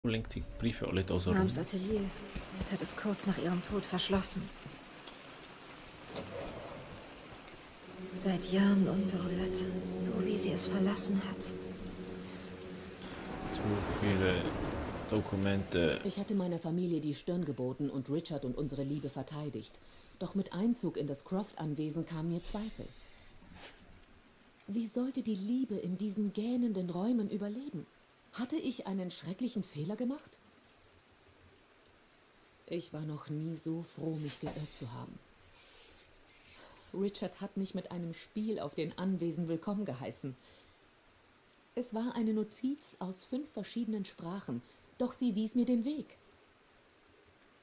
Lenkt die Briefe alle da so rum. Mams Atelier. Dad hat es kurz nach ihrem Tod verschlossen. Seit Jahren unberührt, so wie sie es verlassen hat. Zu viele Dokumente. Ich hatte meiner Familie die Stirn geboten und Richard und unsere Liebe verteidigt. Doch mit Einzug in das Croft-Anwesen kamen mir Zweifel. Wie sollte die Liebe in diesen gähnenden Räumen überleben? Hatte ich einen schrecklichen Fehler gemacht? Ich war noch nie so froh, mich geirrt zu haben. Richard hat mich mit einem Spiel auf den Anwesen willkommen geheißen. Es war eine Notiz aus 5 verschiedenen Sprachen, doch sie wies mir den Weg.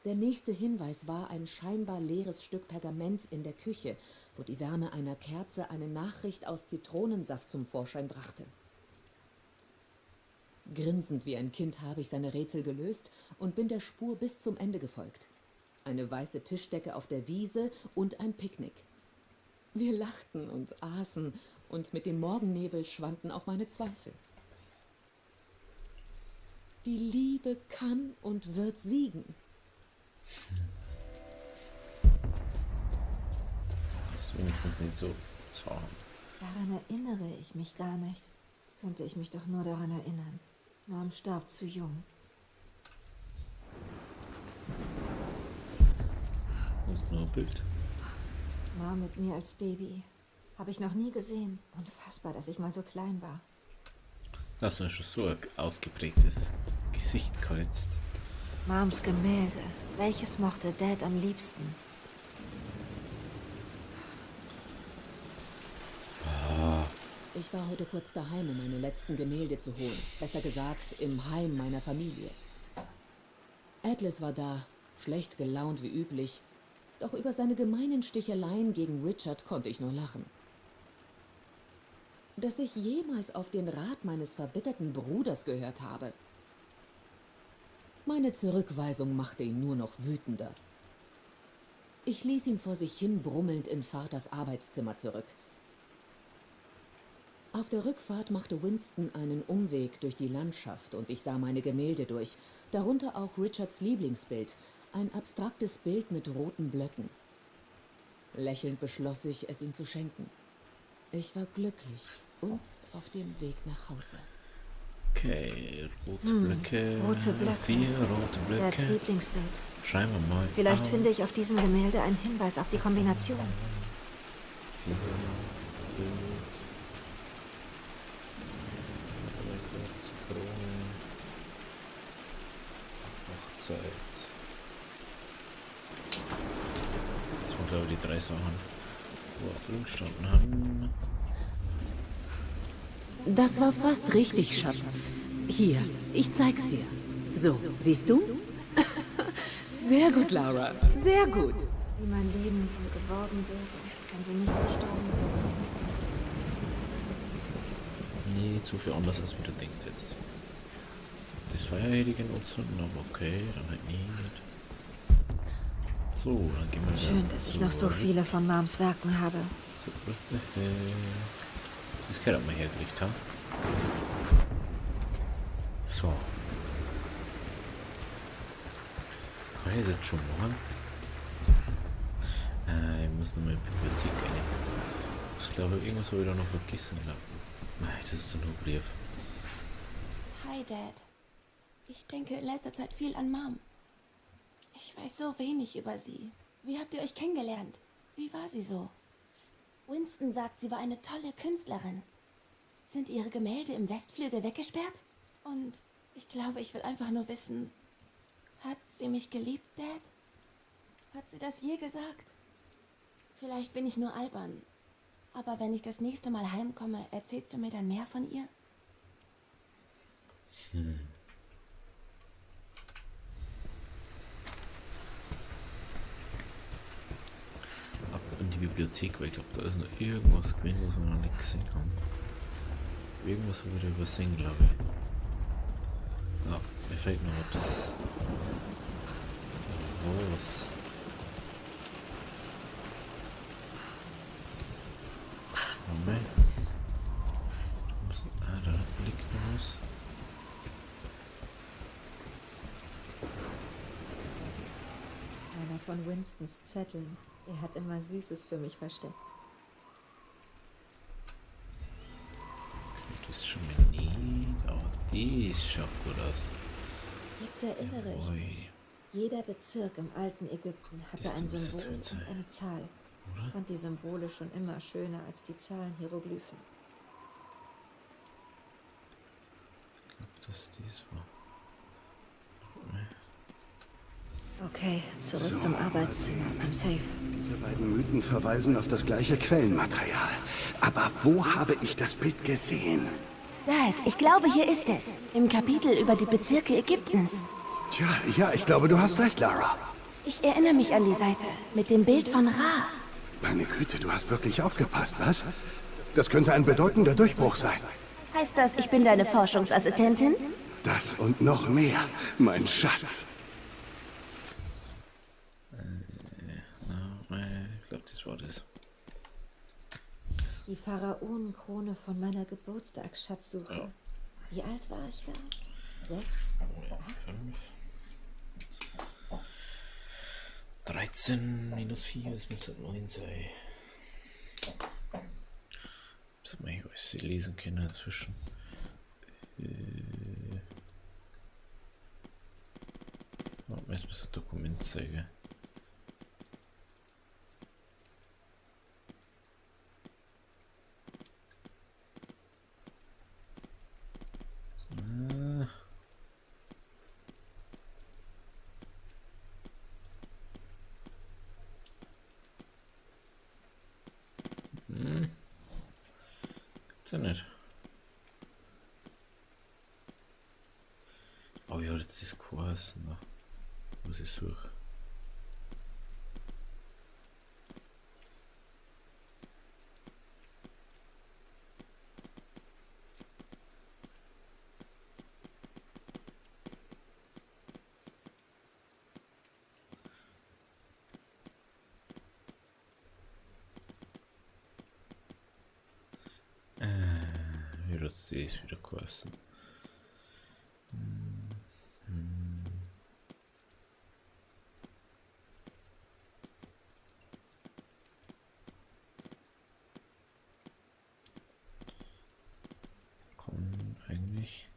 Der nächste Hinweis war ein scheinbar leeres Stück Pergament in der Küche, wo die Wärme einer Kerze eine Nachricht aus Zitronensaft zum Vorschein brachte. Grinsend wie ein Kind habe ich seine Rätsel gelöst und bin der Spur bis zum Ende gefolgt. Eine weiße Tischdecke auf der Wiese und ein Picknick. Wir lachten und aßen und mit dem Morgennebel schwanden auch meine Zweifel. Die Liebe kann und wird siegen. Das ist wenigstens nicht so zahm. Daran erinnere ich mich gar nicht. Könnte ich mich doch nur daran erinnern. Mom starb zu jung. Und nur ein Bild. Mom mit mir als Baby. Habe ich noch nie gesehen. Unfassbar, dass ich mal so klein war. Das ist schon so ein ausgeprägtes Gesicht jetzt. Moms Gemälde. Welches mochte Dad am liebsten? Ich war heute kurz daheim, um meine letzten Gemälde zu holen. Besser gesagt, im Heim meiner Familie. Atlas war da, schlecht gelaunt wie üblich. Doch über seine gemeinen Sticheleien gegen Richard konnte ich nur lachen. Dass ich jemals auf den Rat meines verbitterten Bruders gehört habe. Meine Zurückweisung machte ihn nur noch wütender. Ich ließ ihn vor sich hin brummelnd in Vaters Arbeitszimmer zurück. Auf der Rückfahrt machte Winston einen Umweg durch die Landschaft und ich sah meine Gemälde durch, darunter auch Richards Lieblingsbild, ein abstraktes Bild mit roten Blöcken. Lächelnd beschloss ich, es ihm zu schenken. Ich war glücklich und auf dem Weg nach Hause. Okay, rote Blöcke. Rote Blöcke. 4 rote Blöcke. Dads Lieblingsbild. Schreiben wir mal. Vielleicht finde ich auf diesem Gemälde einen Hinweis auf die Kombination. Hochzeit. Das waren, glaube ich, die 3 Sachen, wo drin gestanden haben. Das war fast richtig, Schatz. Hier, ich zeig's dir. So, siehst du? Sehr gut, Laura. Sehr gut. Wie mein Leben wohl geworden wäre, wenn sie nicht gestorben wäre. Nie zu viel anders, als man da denkt jetzt. Das Feuer hätte ich anzünden, aber okay, dann halt nicht. So, dann gehen wir Schön, dass ich noch so viele von Moms Werken habe. Das kann man hergekriegt haben. So. Kann ich das jetzt schon machen? Ich muss noch mal in die Bibliothek rein. Ich glaube, irgendwas habe ich da noch vergessen. Nein, das ist doch nur ein Brief. Hi, Dad. Ich denke in letzter Zeit viel an Mom. Ich weiß so wenig über sie. Wie habt ihr euch kennengelernt? Wie war sie so? Winston sagt, sie war eine tolle Künstlerin. Sind ihre Gemälde im Westflügel weggesperrt? Und ich glaube, ich will einfach nur wissen, hat sie mich geliebt, Dad? Hat sie das je gesagt? Vielleicht bin ich nur albern. Aber wenn ich das nächste Mal heimkomme, erzählst du mir dann mehr von ihr? Ab in die Bibliothek, weil ich glaube, da ist noch irgendwas gewesen, was wir noch nicht gesehen haben. Irgendwas haben wir da übersehen, glaube ich. Ja, mir fällt noch was. Was? Moment. Da liegt noch was. von Winstons Zetteln. Er hat immer Süßes für mich versteckt. Das ist schon mal nicht. Aber die ist schon gut aus. Jetzt erinnere ich mich. Jeder Bezirk im alten Ägypten hatte Das ein muss jetzt Symbol drin sein. und eine Zahl. Oder? Ich fand die Symbole schon immer schöner als die Zahlenhieroglyphen. Ich glaube, dass dies war. Okay, zurück zum Arbeitszimmer und dem Safe. Diese beiden Mythen verweisen auf das gleiche Quellenmaterial. Aber wo habe ich das Bild gesehen? Dad, ich glaube, hier ist es. Im Kapitel über die Bezirke Ägyptens. Tja, ja, ich glaube, du hast recht, Lara. Ich erinnere mich an die Seite mit dem Bild von Ra. Meine Güte, du hast wirklich aufgepasst, was? Das könnte ein bedeutender Durchbruch sein. Heißt das, ich bin deine Forschungsassistentin? Das und noch mehr, mein Schatz. Ich glaube, das war das. Die Pharaonenkrone von meiner Geburtstagsschatzsuche. Wie alt war ich da? 6? 5. 13 minus 4, das müsste 9 sein. Das hat man eigentlich alles lesen können dazwischen. Jetzt muss das Dokument zeigen. Gibt's ja nicht. Oh ja, das ist Kurs, ne? Muss ich suchen. Wie wird es wieder kosten? Kommen eigentlich.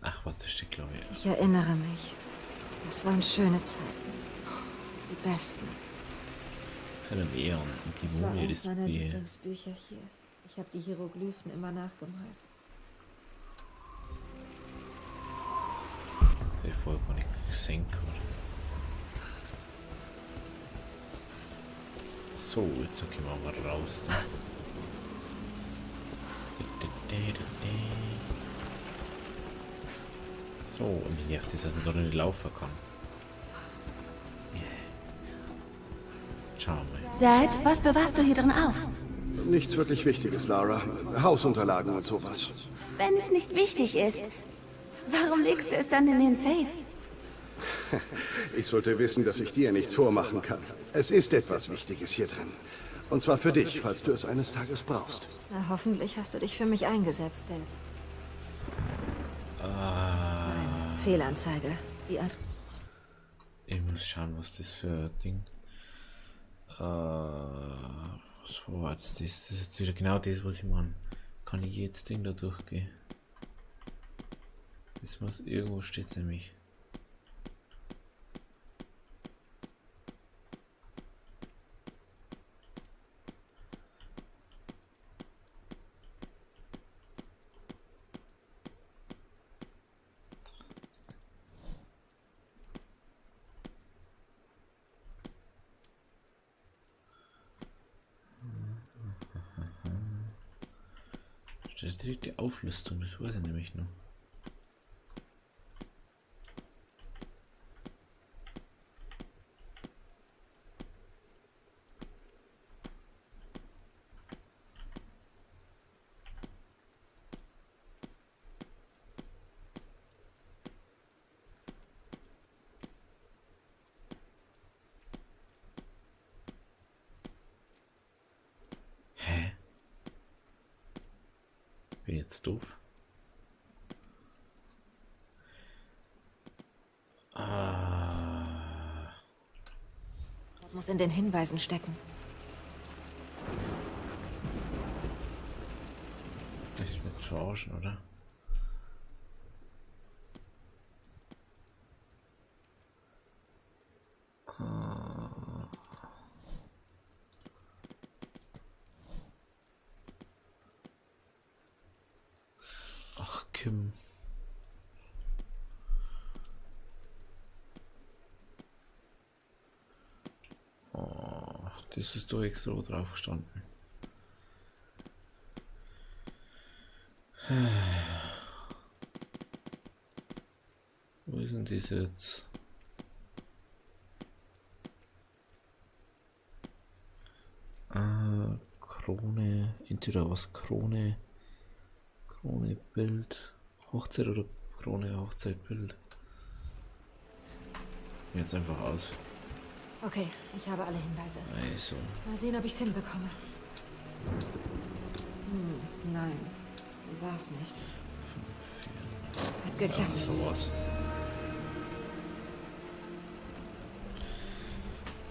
Ach, warte, steht glaube ich. Ich erinnere mich. Das waren schöne Zeiten. Die besten. Helen Ehren und die Das war Mumie eines ist meiner wie. Lieblingsbücher hier. Ich habe die Hieroglyphen immer nachgemalt. Ich vorher gar nicht gesehen habe. So, jetzt gehen wir mal raus. Da. So, und mir nervt das, dass man da nicht laufen kann. Schau mal. Dad, was bewahrst du hier drin auf? Nichts wirklich Wichtiges, Lara. Hausunterlagen und sowas. Wenn es nicht wichtig ist, warum legst du es dann in den Safe? Ich sollte wissen, dass ich dir nichts vormachen kann. Es ist etwas Wichtiges hier drin. Und zwar für dich, falls du es eines Tages brauchst. Na, hoffentlich hast du dich für mich eingesetzt, Dad. Nein, Fehlanzeige. Die An Ich muss schauen, was das für ein Ding. Was war jetzt das? Das ist jetzt wieder genau das, was ich meine. Kann ich jetzt Ding da durchgehen? Das muss irgendwo steht nämlich. Steht direkt die Auflistung, das weiß ich nämlich noch. Bin ich jetzt doof? Das muss in den Hinweisen stecken. Nicht mit verarschen, oder? Ach, Kim. Oh, das ist doch extra drauf gestanden. Wo ist denn das jetzt? Krone, entweder was Krone Bild, Hochzeit oder Krone Hochzeit Bild. Jetzt einfach aus. Okay, ich habe alle Hinweise. Also, Mal sehen, ob ich es hinbekomme. Nein, war's nicht. 5, 4, Hat geklappt. sowas.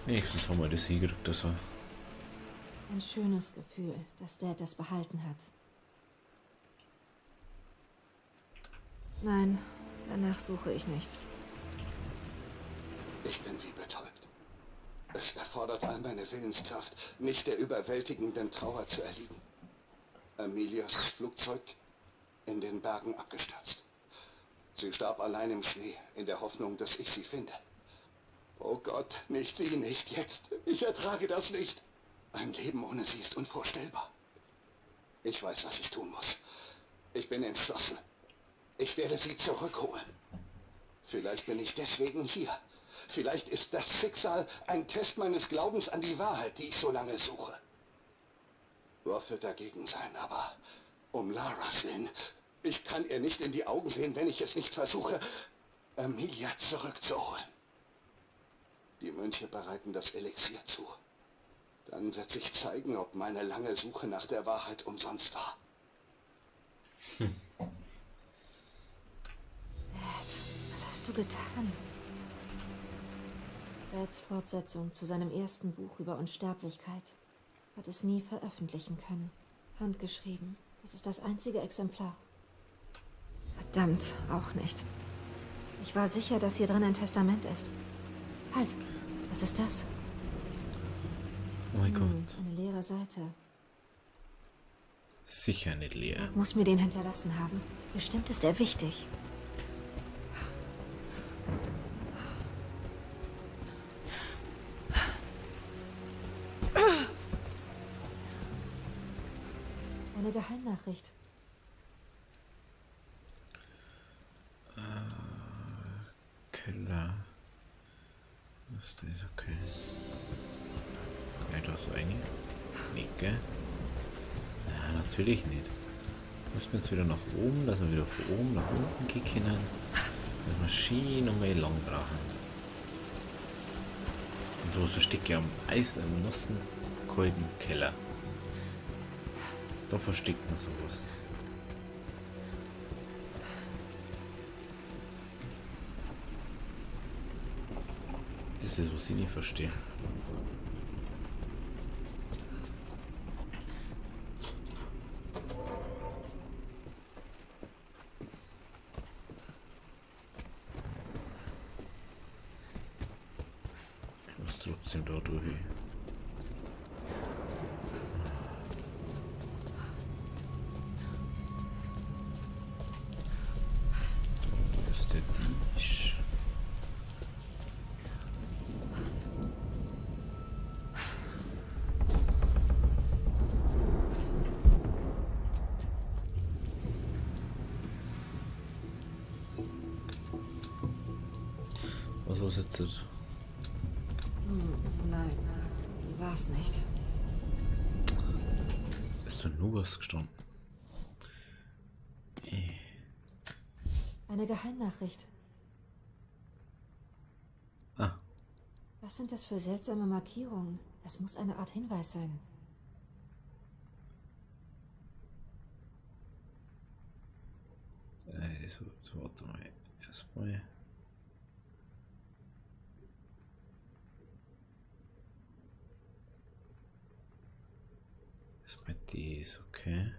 Nächstes haben wir das hingekriegt, das war. Ein schönes Gefühl, dass Dad das behalten hat. Nein, danach suche ich nicht. Ich bin wie betäubt. Es erfordert all meine Willenskraft, nicht der überwältigenden Trauer zu erliegen. Amelias Flugzeug in den Bergen abgestürzt. Sie starb allein im Schnee, in der Hoffnung, dass ich sie finde. Oh Gott, nicht sie, nicht jetzt. Ich ertrage das nicht. Ein Leben ohne sie ist unvorstellbar. Ich weiß, was ich tun muss. Ich bin entschlossen. Ich werde sie zurückholen. Vielleicht bin ich deswegen hier. Vielleicht ist das Schicksal ein Test meines Glaubens an die Wahrheit, die ich so lange suche. Roth wird dagegen sein, aber um Laras Willen, ich kann ihr nicht in die Augen sehen, wenn ich es nicht versuche, Amelia zurückzuholen. Die Mönche bereiten das Elixier zu. Dann wird sich zeigen, ob meine lange Suche nach der Wahrheit umsonst war. Dad, was hast du getan? Dads Fortsetzung zu seinem ersten Buch über Unsterblichkeit hat es nie veröffentlichen können. Handgeschrieben. Das ist das einzige Exemplar. Verdammt, auch nicht. Ich war sicher, dass hier drin ein Testament ist. Halt, was ist das? Oh mein Gott. Eine leere Seite. Sicher nicht leer. Dad muss mir den hinterlassen haben. Bestimmt ist er wichtig. Eine Geheimnachricht. Keller. Ist das okay? Ja, da so eine? Nicht, gell? Ja, natürlich nicht. Müssen wir jetzt wieder nach oben, dass wir wieder von oben nach unten gehen können. Dass wir Ski und mal lang brauchen. Und so steckt ja am Eis, am nassen, kalten Keller. Da versteckt man sowas. Das ist, was ich nicht verstehe. Ich muss trotzdem da durch. Da ist der Tisch. Was war jetzt? Nein, war's nicht. Ist da nur was gestanden? Eine Geheimnachricht. Ah, Was sind das für seltsame Markierungen? Das muss eine Art Hinweis sein. so, warte mal. Erstmal. Erstmal dies, okay.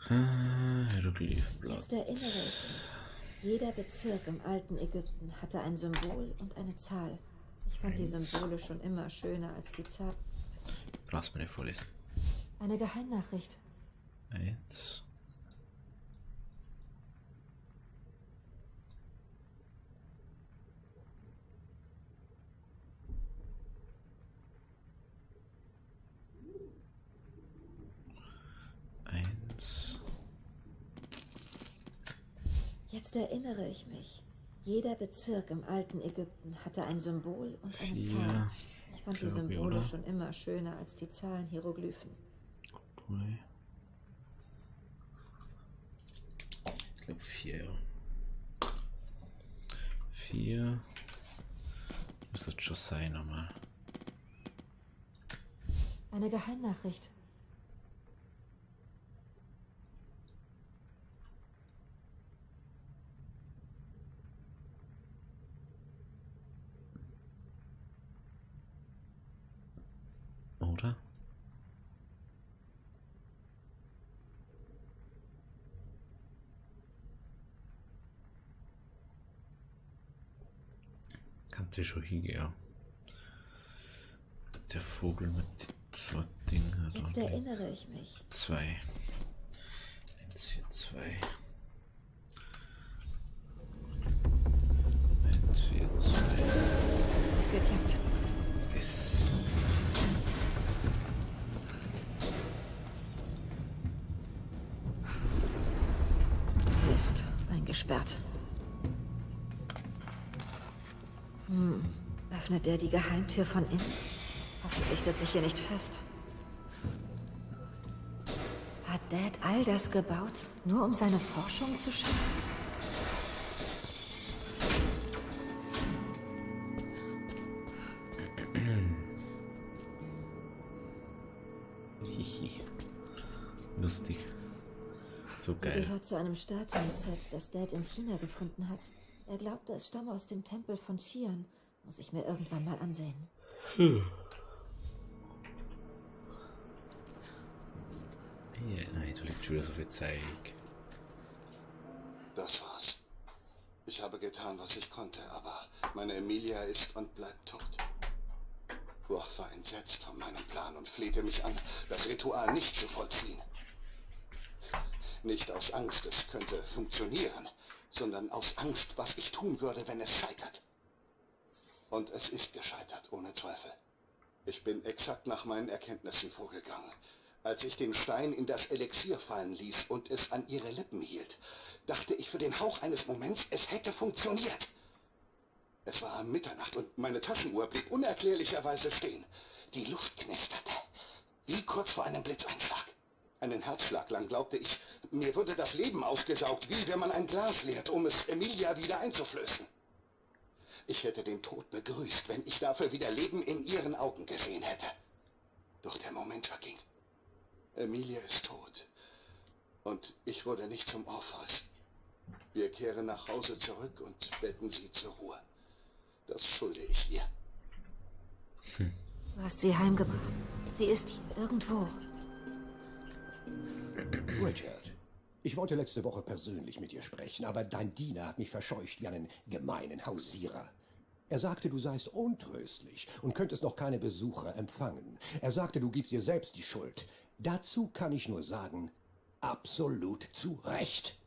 Hieroglyphenblatt. Jetzt erinnere ich mich. Jeder Bezirk im alten Ägypten hatte ein Symbol und eine Zahl. Ich fand die Symbole schon immer schöner als die Zahl. Lass mir nicht vorlesen. Eine Geheimnachricht. 1. Jetzt erinnere ich mich. Jeder Bezirk im alten Ägypten hatte ein Symbol und eine 4. Zahl. Ich fand die Glaube, Symbole oder? schon immer schöner als die Zahlen Hieroglyphen. 3. Ich glaube 4, ja. 4. Muss das schon sein, nochmal. Eine Geheimnachricht. Oder? Kannst du schon hingehen. Der Vogel mit zwei Dingen. Jetzt erinnere ich mich. 2. 1, 4, 2. 1, 4, 2. Geklappt. Ist. Mist, eingesperrt. Öffnet der die Geheimtür von innen? Hoffentlich sitze ich hier nicht fest. Hat Dad all das gebaut, nur um seine Forschung zu schützen? Hihi. Lustig. So Die geil. gehört zu einem Statuen-Set, das Dad in China gefunden hat. Er glaubte, es stamme aus dem Tempel von Xi'an. Muss ich mir irgendwann mal ansehen. Ja, nein, du legst schon wieder so viel Zeug. Das war's. Ich habe getan, was ich konnte, aber meine Emilia ist und bleibt tot. Roth war entsetzt von meinem Plan und flehte mich an, das Ritual nicht zu vollziehen. Nicht aus Angst, es könnte funktionieren, sondern aus Angst, was ich tun würde, wenn es scheitert. Und es ist gescheitert, ohne Zweifel. Ich bin exakt nach meinen Erkenntnissen vorgegangen. Als ich den Stein in das Elixier fallen ließ und es an ihre Lippen hielt, dachte ich für den Hauch eines Moments, es hätte funktioniert. Es war Mitternacht und meine Taschenuhr blieb unerklärlicherweise stehen. Die Luft knisterte, wie kurz vor einem Blitzeinschlag. Einen Herzschlag lang glaubte ich, mir würde das Leben ausgesaugt, wie wenn man ein Glas leert, um es Emilia wieder einzuflößen. Ich hätte den Tod begrüßt, wenn ich dafür wieder Leben in ihren Augen gesehen hätte. Doch der Moment verging. Emilia ist tot. Und ich wurde nicht zum Orpheus. Wir kehren nach Hause zurück und betten sie zur Ruhe. Das schulde ich ihr. Du hast sie heimgebracht. Sie ist hier irgendwo. Richard, ich wollte letzte Woche persönlich mit dir sprechen, aber dein Diener hat mich verscheucht wie einen gemeinen Hausierer. Er sagte, du seist untröstlich und könntest noch keine Besucher empfangen. Er sagte, du gibst dir selbst die Schuld. Dazu kann ich nur sagen, absolut zu Recht.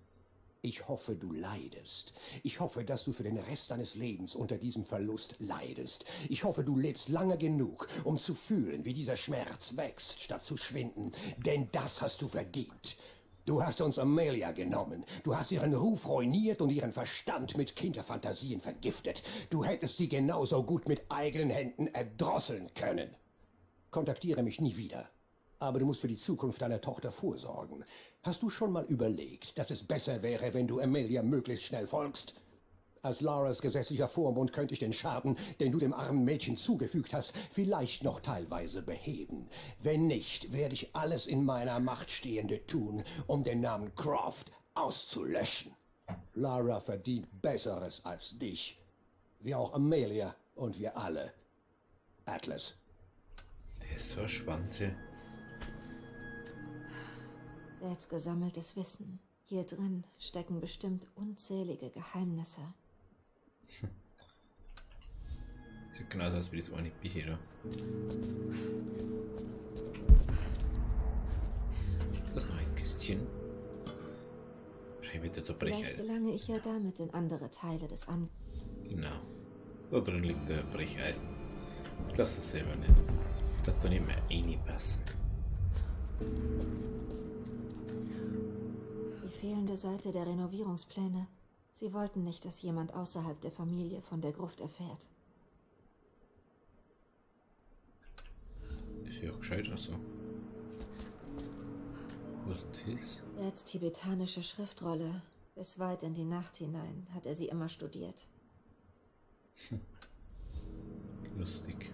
Ich hoffe, du leidest. Ich hoffe, dass du für den Rest deines Lebens unter diesem Verlust leidest. Ich hoffe, du lebst lange genug, um zu fühlen, wie dieser Schmerz wächst, statt zu schwinden. Denn das hast du verdient. Du hast uns Amelia genommen. Du hast ihren Ruf ruiniert und ihren Verstand mit Kinderfantasien vergiftet. Du hättest sie genauso gut mit eigenen Händen erdrosseln können. Kontaktiere mich nie wieder. Aber du musst für die Zukunft deiner Tochter vorsorgen. Hast du schon mal überlegt, dass es besser wäre, wenn du Amelia möglichst schnell folgst? Als Laras gesetzlicher Vormund könnte ich den Schaden, den du dem armen Mädchen zugefügt hast, vielleicht noch teilweise beheben. Wenn nicht, werde ich alles in meiner Macht Stehende tun, um den Namen Croft auszulöschen. Lara verdient Besseres als dich. Wie auch Amelia und wir alle. Atlas. Der ist so ein Schwanze. Dads gesammeltes Wissen. Hier drin stecken bestimmt unzählige Geheimnisse. Sieht genauso aus wie das eine Bier, oder? Das ist noch ein Kistchen. Wahrscheinlich wird der Vielleicht Zerbrecher. gelange ich ja damit in andere Teile des An... Genau. Da drin liegt der Brecheisen. Ich glaube das selber nicht. Ich darf da nicht mehr reinpassen. Die fehlende Seite der Renovierungspläne. Sie wollten nicht, dass jemand außerhalb der Familie von der Gruft erfährt. Ist ja auch gescheit, also. Wo ist denn das? Dads tibetanische Schriftrolle. Bis weit in die Nacht hinein hat er sie immer studiert. Lustig.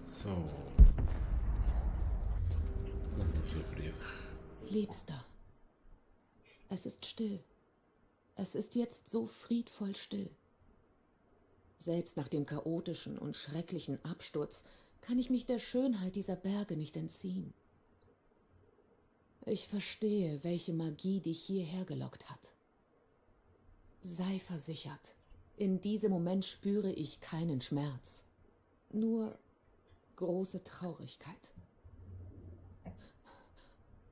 So. Und noch so ein Brief. Liebster, es ist still. Es ist jetzt so friedvoll still. Selbst nach dem chaotischen und schrecklichen Absturz kann ich mich der Schönheit dieser Berge nicht entziehen. Ich verstehe, welche Magie dich hierher gelockt hat. Sei versichert, in diesem Moment spüre ich keinen Schmerz, nur große Traurigkeit.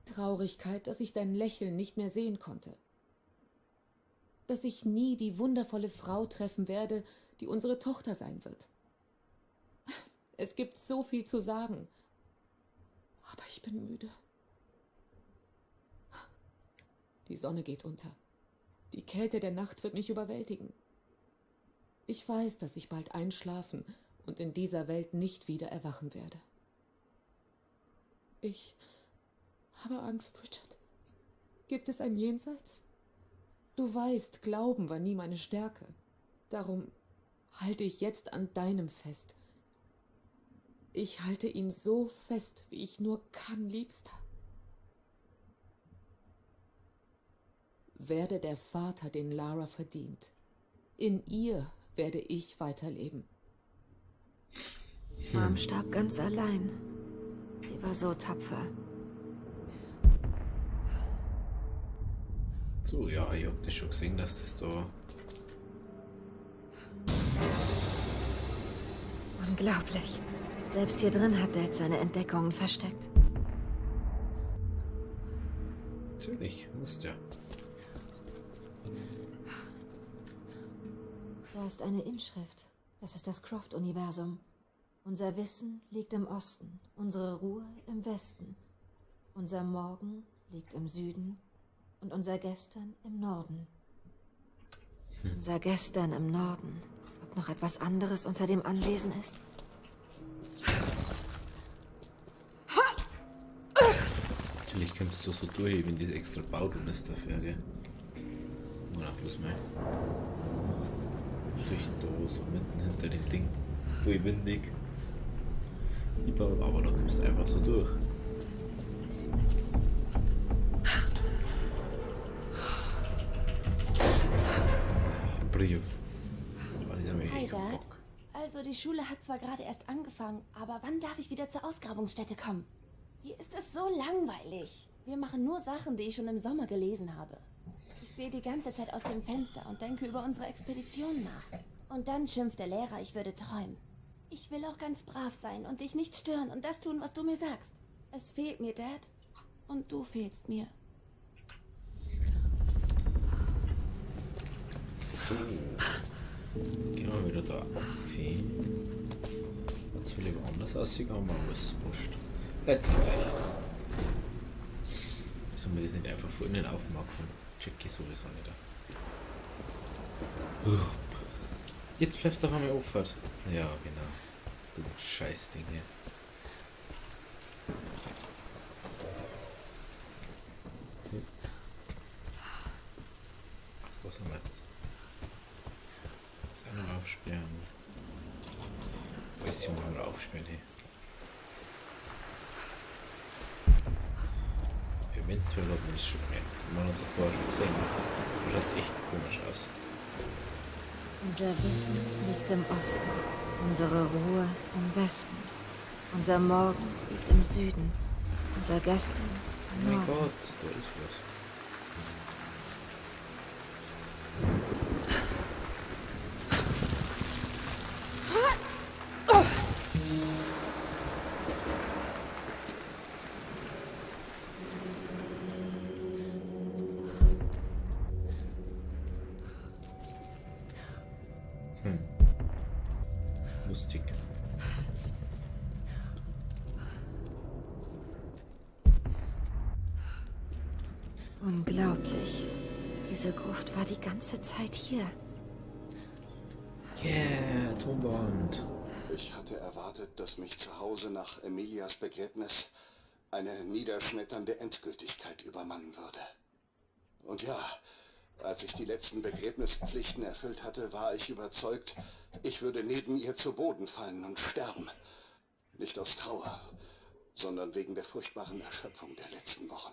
Traurigkeit, dass ich dein Lächeln nicht mehr sehen konnte. Dass ich nie die wundervolle Frau treffen werde, die unsere Tochter sein wird. Es gibt so viel zu sagen, aber ich bin müde. Die Sonne geht unter. Die Kälte der Nacht wird mich überwältigen. Ich weiß, dass ich bald einschlafen und in dieser Welt nicht wieder erwachen werde. Ich habe Angst, Richard. Gibt es ein Jenseits? Du weißt, Glauben war nie meine Stärke. Darum halte ich jetzt an deinem fest. Ich halte ihn so fest, wie ich nur kann, Liebster. Werde der Vater, den Lara verdient. In ihr werde ich weiterleben. Mom starb ganz allein. Sie war so tapfer. So, ja, ich hab das schon gesehen, dass das da. Unglaublich. Selbst hier drin hat Dad seine Entdeckungen versteckt. Natürlich, musst ja. Da ist eine Inschrift. Das ist das Croft-Universum. Unser Wissen liegt im Osten, unsere Ruhe im Westen. Unser Morgen liegt im Süden und unser Gestern im Norden. Unser Gestern im Norden. Ob noch etwas anderes unter dem Anwesen ist? Natürlich könntest du so durch, wenn das extra baut und ist dafür, gell? Oder bloß mal. Schicht da so mitten hinter dem Ding. Voll windig. Aber da kommst du einfach so durch. Brief. Oh, die haben mir Hi, echt keinen Dad. Bock. Also, die Schule hat zwar gerade erst angefangen, aber wann darf ich wieder zur Ausgrabungsstätte kommen? Hier ist es so langweilig. Wir machen nur Sachen, die ich schon im Sommer gelesen habe. Ich sehe die ganze Zeit aus dem Fenster und denke über unsere Expedition nach. Und dann schimpft der Lehrer, ich würde träumen. Ich will auch ganz brav sein und dich nicht stören und das tun, was du mir sagst. Es fehlt mir, Dad. Und du fehlst mir. So. Gehen wir wieder da auf. Jetzt will ich woanders aussehen, aber alles wurscht. Jetzt gleich. Sollen wir das nicht einfach von innen aufmachen? Check ich sowieso nicht. Jetzt bleibst du doch einmal offen. Ja, genau. Du Scheißding hier. Ach, da sind wir jetzt. Mission wieder aufspielen. Hey. Eventuell hat man das schon mehr. Man hat es vorher schon gesehen. Das schaut echt komisch aus. Unser Wissen liegt im Osten, unsere Ruhe im Westen. Unser Morgen liegt im Süden, unser Gestern Oh im mein Norden. Gott, da ist was. Lustig. Unglaublich. Diese Gruft war die ganze Zeit hier. Yeah, Tonband. Ich hatte erwartet, dass mich zu Hause nach Emilias Begräbnis eine niederschmetternde Endgültigkeit übermannen würde. Und ja, als ich die letzten Begräbnispflichten erfüllt hatte, war ich überzeugt, ich würde neben ihr zu Boden fallen und sterben. Nicht aus Trauer, sondern wegen der furchtbaren Erschöpfung der letzten Wochen.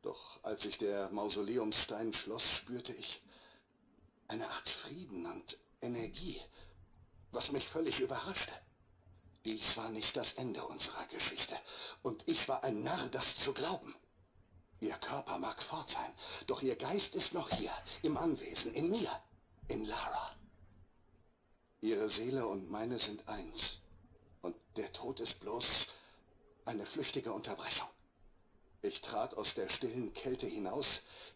Doch als sich der Mausoleumsstein schloss, spürte ich eine Art Frieden und Energie, was mich völlig überraschte. Dies war nicht das Ende unserer Geschichte, und ich war ein Narr, das zu glauben. Ihr Körper mag fort sein, doch ihr Geist ist noch hier, im Anwesen, in mir, in Lara. Ihre Seele und meine sind eins, und der Tod ist bloß eine flüchtige Unterbrechung. Ich trat aus der stillen Kälte hinaus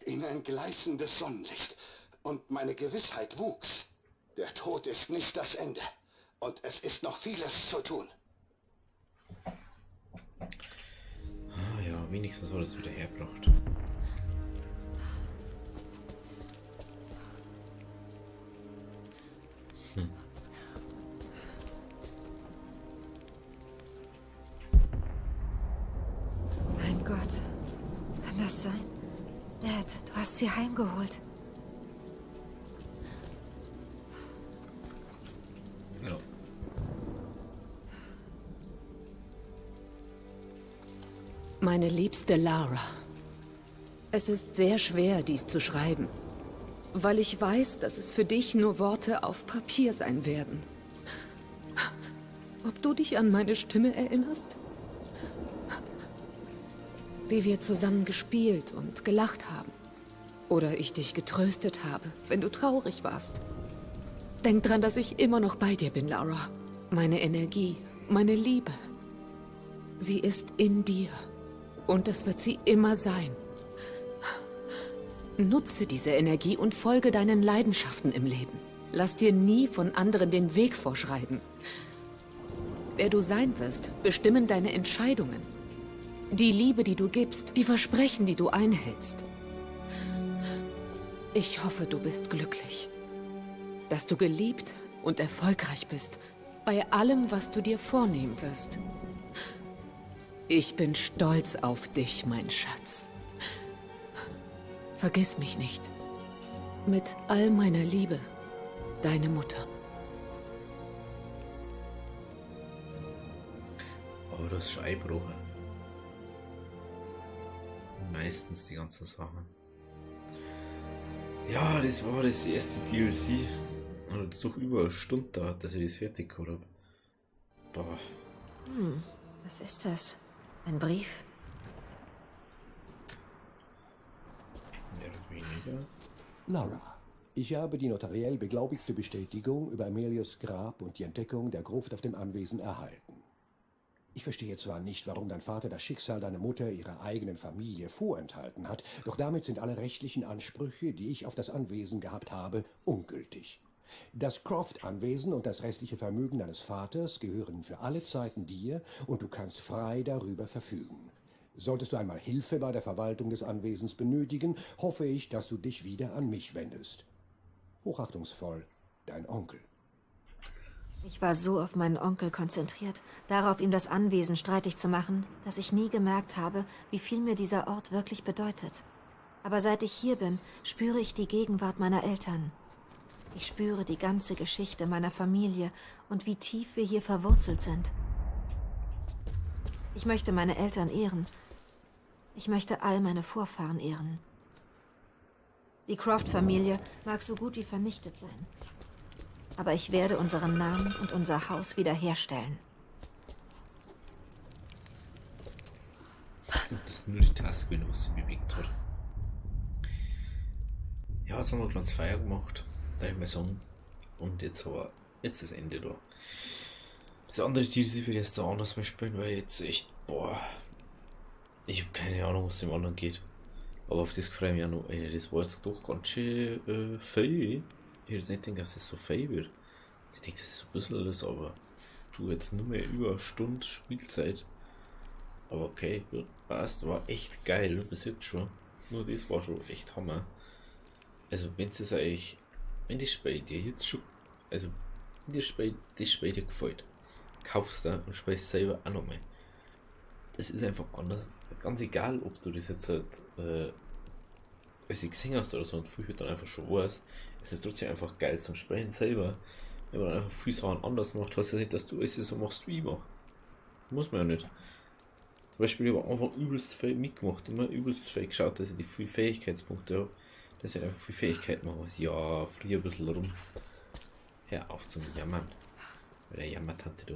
in ein gleißendes Sonnenlicht, und meine Gewissheit wuchs. Der Tod ist nicht das Ende, und es ist noch vieles zu tun. Ah ja, wenigstens wurde es wieder hergebracht. Mein Gott. Kann das sein? Dad, du hast sie heimgeholt. Ja. Meine liebste Lara. Es ist sehr schwer, dies zu schreiben, weil ich weiß, dass es für dich nur Worte auf Papier sein werden. Ob du dich an meine Stimme erinnerst? Wie wir zusammen gespielt und gelacht haben. Oder ich dich getröstet habe, wenn du traurig warst. Denk dran, dass ich immer noch bei dir bin, Lara. Meine Energie, meine Liebe. Sie ist in dir. Und das wird sie immer sein. Nutze diese Energie und folge deinen Leidenschaften im Leben. Lass dir nie von anderen den Weg vorschreiben. Wer du sein wirst, bestimmen deine Entscheidungen. Die Liebe, die du gibst, die Versprechen, die du einhältst. Ich hoffe, du bist glücklich. Dass du geliebt und erfolgreich bist. Bei allem, was du dir vornehmen wirst. Ich bin stolz auf dich, mein Schatz. Vergiss mich nicht. Mit all meiner Liebe, deine Mutter. Aber das ist Einbruch. Meistens die ganzen Sachen. Ja, das war das erste DLC. Und jetzt doch über eine Stunde dauert, dass ich das fertig habe. Boah. Was ist das? Ein Brief? Mehr oder weniger. Lara, ich habe die notariell beglaubigte Bestätigung über Emilias Grab und die Entdeckung der Gruft auf dem Anwesen erhalten. Ich verstehe zwar nicht, warum dein Vater das Schicksal deiner Mutter ihrer eigenen Familie vorenthalten hat, doch damit sind alle rechtlichen Ansprüche, die ich auf das Anwesen gehabt habe, ungültig. Das Croft-Anwesen und das restliche Vermögen deines Vaters gehören für alle Zeiten dir und du kannst frei darüber verfügen. Solltest du einmal Hilfe bei der Verwaltung des Anwesens benötigen, hoffe ich, dass du dich wieder an mich wendest. Hochachtungsvoll, dein Onkel. Ich war so auf meinen Onkel konzentriert, darauf, ihm das Anwesen streitig zu machen, dass ich nie gemerkt habe, wie viel mir dieser Ort wirklich bedeutet. Aber seit ich hier bin, spüre ich die Gegenwart meiner Eltern. Ich spüre die ganze Geschichte meiner Familie und wie tief wir hier verwurzelt sind. Ich möchte meine Eltern ehren. Ich möchte all meine Vorfahren ehren. Die Croft-Familie mag so gut wie vernichtet sein. Aber ich werde unseren Namen und unser Haus wiederherstellen. Das ist nur die Taske, was sie bewegt hat. Ja, jetzt haben wir ein kleines Feier gemacht, da ich mal sagen. Und jetzt ist das Ende da. Das andere DLC will ich jetzt da anders mal spielen, weil jetzt echt, ich habe keine Ahnung, was im anderen geht. Aber auf das freue ich mich auch noch. Ey, das war jetzt doch ganz schön viel. Ich hätte jetzt nicht gedacht, dass das so viel wird. Ich denke, das ist so ein bisschen alles, aber du jetzt nur mehr über eine Stunde Spielzeit. Aber okay, gut, passt. War echt geil bis jetzt schon. Nur das war schon echt Hammer. Also wenn das Spiel dir jetzt schon, also wenn das Spiel dir gefällt, kaufst du und spielst selber auch nochmal. Das ist einfach anders. Ganz egal, ob du das jetzt halt, als ich gesehen hast oder so und früher dann einfach schon weißt, es ist trotzdem einfach geil zum Spielen selber. Wenn man dann einfach viele Sachen anders macht, heißt ja nicht, dass du es so machst wie ich mache. Muss man ja nicht. Zum Beispiel, ich habe einfach übelst viel mitgemacht, immer übelst viel geschaut, dass ich die vielen Fähigkeitspunkte habe, dass ich einfach viel Fähigkeiten mache. Also, ja, fliege ein bisschen rum. Hör auf zum Jammern. Weil der Jammertante da.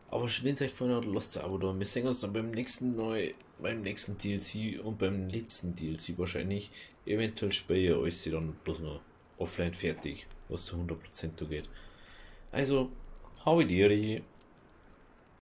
Aber wenn es euch gefallen hat, lasst ein Abo da. Wir sehen uns dann beim nächsten DLC und beim letzten DLC wahrscheinlich. Eventuell spiele ich alles dann bloß noch offline fertig, was zu 100% da geht. Also, habe die